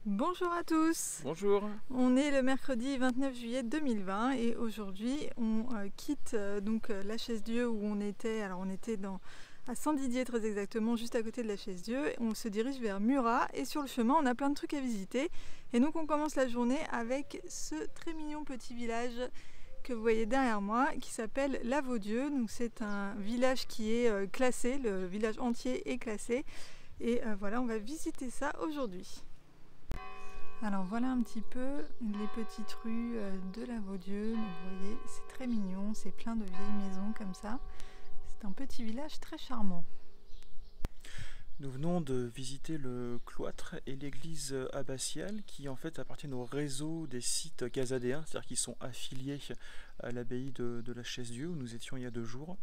Bonjour à tous. Bonjour. On est le mercredi 29 juillet 2020 et aujourd'hui on quitte la Chaise-Dieu où on était. Alors on était à Saint-Didier très exactement, juste à côté de la Chaise-Dieu. On se dirige vers Murat et sur le chemin on a plein de trucs à visiter. Et donc on commence la journée avec ce très mignon petit village que vous voyez derrière moi qui s'appelle La Vaudieu. Donc c'est un village qui est classé, le village entier est classé. Et voilà, on va visiter ça aujourd'hui. Alors voilà un petit peu les petites rues de La Vaudieu. Donc vous voyez, c'est très mignon, c'est plein de vieilles maisons comme ça. C'est un petit village très charmant. Nous venons de visiter le cloître et l'église abbatiale qui en fait appartiennent au réseau des sites casadéens, c'est-à-dire qui sont affiliés à l'abbaye de la Chaise-Dieu où nous étions il y a 2 jours.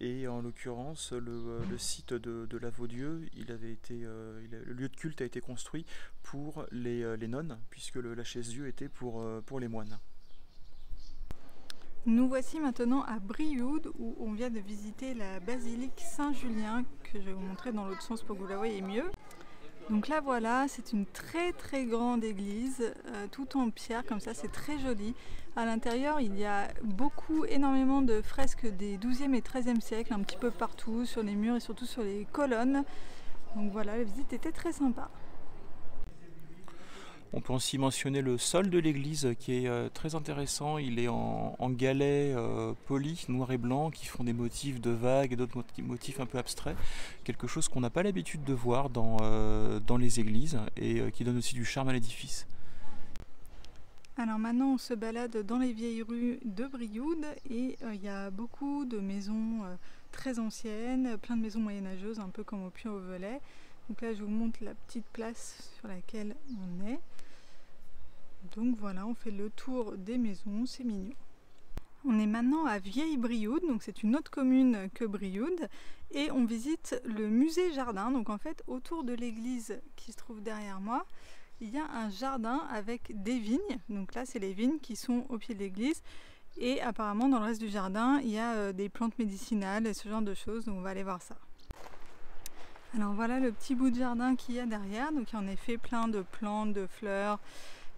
Et en l'occurrence, le site de La Vaudieu, le lieu de culte a été construit pour les nonnes, puisque la Chaise-Dieu était pour les moines. Nous voici maintenant à Brioude où on vient de visiter la basilique Saint-Julien que je vais vous montrer dans l'autre sens pour que vous la voyez mieux. Donc là voilà, c'est une très très grande église, tout en pierre comme ça, c'est très joli. À l'intérieur il y a énormément de fresques des 12e et 13e siècles, un petit peu partout sur les murs et surtout sur les colonnes. Donc voilà, la visite était très sympa. On peut aussi mentionner le sol de l'église qui est très intéressant. Il est en galets polis, noir et blanc, qui font des motifs de vagues et d'autres motifs un peu abstraits. Quelque chose qu'on n'a pas l'habitude de voir dans les églises et qui donne aussi du charme à l'édifice. Alors maintenant on se balade dans les vieilles rues de Brioude et il y a beaucoup de maisons très anciennes, plein de maisons moyenâgeuses, un peu comme au Puy-en-Velay. Donc là je vous montre la petite place sur laquelle on est. Donc voilà, on fait le tour des maisons, c'est mignon. On est maintenant à Vieille-Brioude, donc c'est une autre commune que Brioude, et on visite le musée jardin. Donc en fait, autour de l'église qui se trouve derrière moi, il y a un jardin avec des vignes. Donc là, c'est les vignes qui sont au pied de l'église. Et apparemment, dans le reste du jardin, il y a des plantes médicinales et ce genre de choses. Donc on va aller voir ça. Alors voilà le petit bout de jardin qu'il y a derrière. Donc il y a en effet plein de plantes, de fleurs.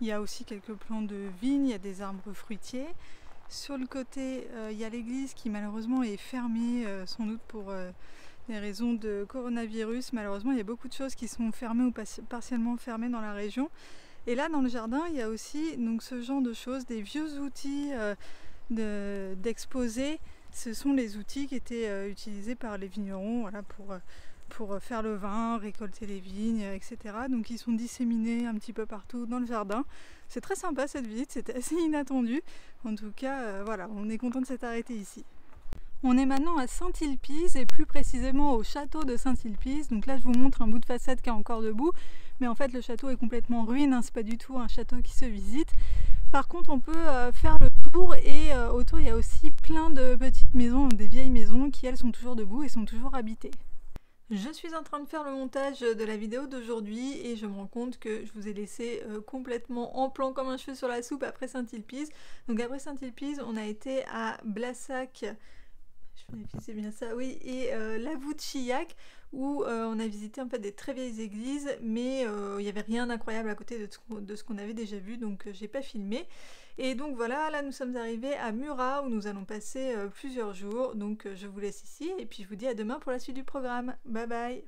Il y a aussi quelques plants de vignes, il y a des arbres fruitiers. Sur le côté, il y a l'église qui malheureusement est fermée, sans doute pour des raisons de coronavirus. Malheureusement, il y a beaucoup de choses qui sont fermées ou partiellement fermées dans la région. Et là, dans le jardin, il y a aussi donc, ce genre de choses, des vieux outils d'exposer. Ce sont les outils qui étaient utilisés par les vignerons voilà, pour faire le vin, récolter les vignes, etc. Donc ils sont disséminés un petit peu partout dans le jardin. C'est très sympa cette visite, c'était assez inattendu. En tout cas, voilà, on est content de s'être arrêté ici. On est maintenant à Saint-Ilpize et plus précisément au château de Saint-Ilpize. Donc là je vous montre un bout de façade qui est encore debout, mais en fait le château est complètement en ruine, hein, c'est pas du tout un château qui se visite. Par contre on peut faire le tour et autour il y a aussi plein de petites maisons, des vieilles maisons qui elles sont toujours debout et sont toujours habitées. Je suis en train de faire le montage de la vidéo d'aujourd'hui et je me rends compte que je vous ai laissé complètement en plan comme un cheveu sur la soupe après Saint-Ilpize. Donc après Saint-Ilpize, on a été à Blassac, je vérifie c'est bien ça, oui, et La Voûte Chillac où on a visité en fait des très vieilles églises mais il n'y avait rien d'incroyable à côté de ce qu'on avait déjà vu donc j'ai pas filmé. Et donc voilà, là nous sommes arrivés à Murat où nous allons passer plusieurs jours. Donc je vous laisse ici et puis je vous dis à demain pour la suite du programme. Bye bye!